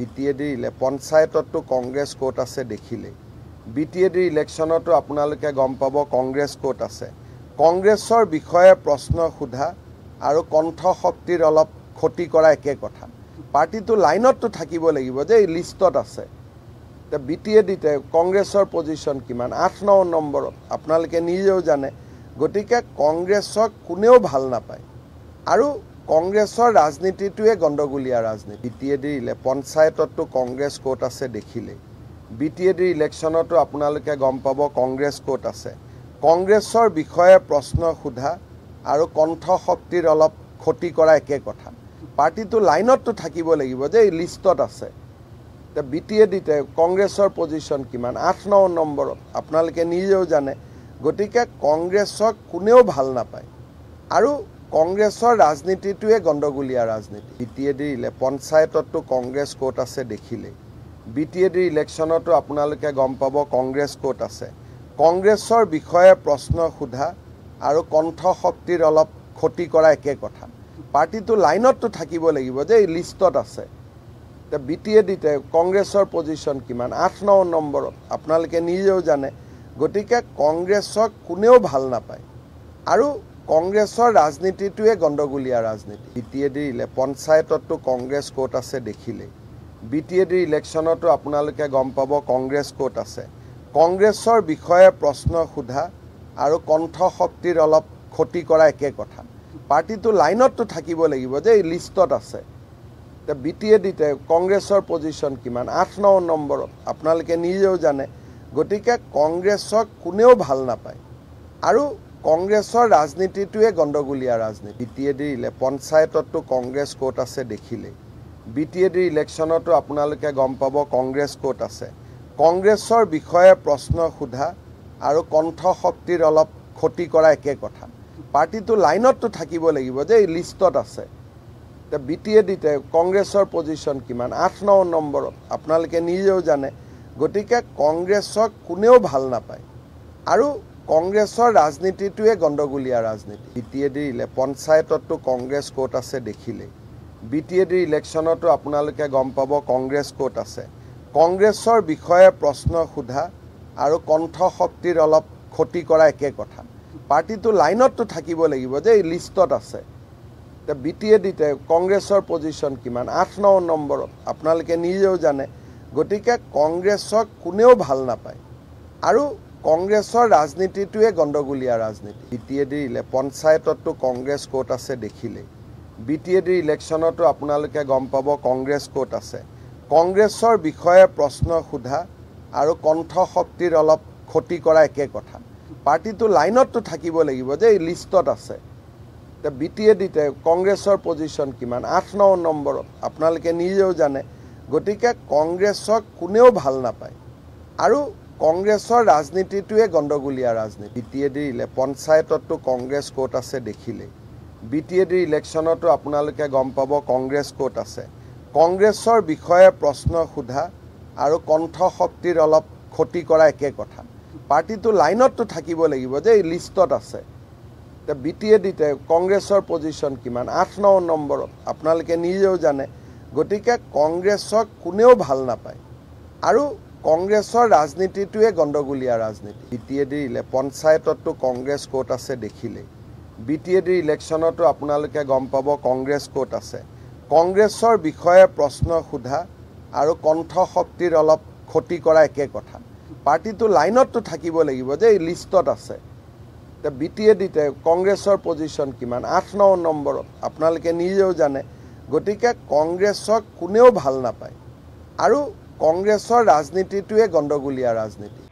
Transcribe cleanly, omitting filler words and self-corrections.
BTAD পঞ্চায়ততো Congress coat আছে দেখিলে BTAD ইলেকশনতো আপোনালোকে গম পাব কংগ্ৰেছ কোট আছে কংগ্ৰেছৰ বিষয়ে প্ৰশ্ন সোধা আৰু কণ্ঠ শক্তিৰ অলপ ক্ষতি কৰা একে কথা পাৰ্টিটো লাইনতটো থাকিব লাগিব যে এই লিষ্টত আছে তে BTAD তে কংগ্ৰেছৰ পজিশন কিমান 8-9 নম্বৰত আপোনালোকে নিজেও জানে গতিকে কংগ্ৰেছক কোনেও ভাল নাপায় আৰু কংগ্ৰেছৰ ৰাজনীতিটোৱে গণ্ডগোলীয়া ৰাজনীতি BTAD পঞ্চায়ততো কংগ্ৰেছ কোট আছে দেখিলে BTAD ইলেকশনতো আপোনালোকে গম পাব কংগ্ৰেছ কোট আছে কংগ্ৰেছৰ বিষয়ে প্ৰশ্ন সোধা আৰু কণ্ঠ শক্তিৰ অলপ ক্ষতি কৰা একে কথা পাৰ্টিটো লাইনতটো থাকিব লাগিব যে এই লিষ্টত আছে তে BTAD তে কংগ্ৰেছৰ পজিশন কিমান 8-9 নম্বৰত আপোনালোকে নিজেও জানে গতিকে কংগ্ৰেছক কোনেও ভাল নাপায় আৰু কংগ্ৰেছৰ ৰাজনীতিটোৱে গণ্ডগোলীয়া ৰাজনীতি BTAD পঞ্চায়ততো কংগ্ৰেছ কোট আছে দেখিলে BTAD ইলেকশনতো আপোনালোকে গম পাব কংগ্ৰেছ কোট আছে কংগ্ৰেছৰ বিষয়ে প্ৰশ্ন সোধা আৰু কণ্ঠ শক্তিৰ অলপ ক্ষতি কৰা একে কথা পাৰ্টিটো লাইনতটো থাকিব লাগিব যে এই লিষ্টত আছে তে BTAD তে কংগ্ৰেছৰ পজিশন কিমান 8-9 নম্বৰত আপোনালোকে নিজেও জানে গতিকে কংগ্ৰেছক কোনেও ভাল নাপায় আৰু কংগ্ৰেছৰ ৰাজনীতিটোৱে গণ্ডগোলীয়া ৰাজনীতি BTAD পঞ্চায়ততো কংগ্ৰেছ কোট আছে দেখিলে BTAD ইলেকশনতো আপোনালোকে গম পাব কংগ্ৰেছ কোট আছে কংগ্ৰেছৰ বিষয়ে প্ৰশ্ন সোধা আৰু কণ্ঠ শক্তিৰ অলপ ক্ষতি কৰা একে কথা পাৰ্টিটো লাইনতটো থাকিব লাগিব যে এই লিষ্টত আছে তে BTAD তে কংগ্ৰেছৰ পজিশন কিমান 8-9 নম্বৰত আপোনালোকে নিজেও জানে গতিকে কংগ্ৰেছক কোনেও ভাল নাপায় আৰু কংগ্ৰেছৰ ৰাজনীতিটোৱে গণ্ডগোলীয়া ৰাজনীতি BTAD পঞ্চায়ততো কংগ্ৰেছ কোট আছে দেখিলে BTAD ইলেকশনতো আপোনালোকে গম পাব কংগ্ৰেছ কোট আছে কংগ্ৰেছৰ বিষয়ে প্ৰশ্ন সোধা আৰু কণ্ঠ শক্তিৰ অলপ ক্ষতি কৰা একে কথা পাৰ্টিটো লাইনতটো থাকিব লাগিব যে এই লিষ্টত আছে তে BTAD তে কংগ্ৰেছৰ পজিশন কিমান 8-9 নম্বৰত আপোনালোকে নিজেও জানে গতিকে কংগ্ৰেছক কোনেও ভাল নাপায় আৰু কংগ্ৰেছৰ ৰাজনীতিটোৱে গণ্ডগোলীয়া ৰাজনীতি BTAD পঞ্চায়ততো কংগ্ৰেছ কোট আছে দেখিলে BTAD ইলেকশনতো আপোনালোকে গম পাব কংগ্ৰেছ কোট আছে কংগ্ৰেছৰ বিষয়ে প্ৰশ্ন সোধা আৰু কণ্ঠ শক্তিৰ অলপ ক্ষতি কৰা একে কথা পাৰ্টিটো লাইনতটো থাকিব লাগিব যে এই লিষ্টত আছে তে BTAD তে কংগ্ৰেছৰ পজিশন কিমান 8-9 নম্বৰত আপোনালোকে নিজেও জানে গতিকে কংগ্ৰেছক কোনেও ভাল নাপায় আৰু কংগ্ৰেছৰ ৰাজনীতিটোৱে গণ্ডগোলীয়া ৰাজনীতি BTAD পঞ্চায়ততো কংগ্ৰেছ কোট আছে দেখিলে BTAD ইলেকশনতো আপোনালোকে গম পাব কংগ্ৰেছ কোট আছে কংগ্ৰেছৰ বিষয়ে প্ৰশ্ন সোধা আৰু কণ্ঠ শক্তিৰ অলপ ক্ষতি কৰা একে কথা পাৰ্টিটো লাইনতটো থাকিব লাগিব যে এই লিষ্টত আছে তে BTAD তে কংগ্ৰেছৰ পজিশন কিমান 8-9 নম্বৰত আপোনালোকে নিজেও জানে গতিকে কংগ্ৰেছক কোনেও ভাল নাপায় আৰু কংগ্ৰেছৰ ৰাজনীতিটোৱে গণ্ডগোলীয়া ৰাজনীতি BTAD পঞ্চায়ততো কংগ্ৰেছ কোট আছে দেখিলে BTAD ইলেকশনতো আপোনালোকে গম পাব কংগ্ৰেছ কোট আছে কংগ্ৰেছৰ বিষয়ে প্ৰশ্ন সোধা আৰু কণ্ঠ শক্তিৰ অলপ ক্ষতি কৰা একে কথা পাৰ্টিটো লাইনতটো থাকিব লাগিব যে এই লিষ্টত আছে তে BTAD তে কংগ্ৰেছৰ পজিশন কিমান 8-9 নম্বৰত আপোনালোকে নিজেও জানে গতিকে কংগ্ৰেছক কোনেও ভাল নাপায় আৰু কংগ্ৰেছৰ ৰাজনীতিটোৱে গণ্ডগোলীয়া ৰাজনীতি BTAD পঞ্চায়ততো কংগ্ৰেছ কোট আছে দেখিলে BTAD ইলেকশনতো আপোনালোকে গম পাব কংগ্ৰেছ কোট আছে কংগ্ৰেছৰ বিষয়ে প্ৰশ্ন সোধা আৰু কণ্ঠ শক্তিৰ অলপ ক্ষতি কৰা একে কথা পাৰ্টিটো লাইনতটো থাকিব লাগিব যে এই লিষ্টত আছে তে BTAD তে কংগ্ৰেছৰ পজিশন কিমান 8-9 নম্বৰত আপোনালোকে নিজেও জানে গতিকে কংগ্ৰেছক কোনেও ভাল নাপায় আৰু কংগ্ৰেছৰ ৰাজনীতিটোৱে গণ্ডগোলীয়া ৰাজনীতি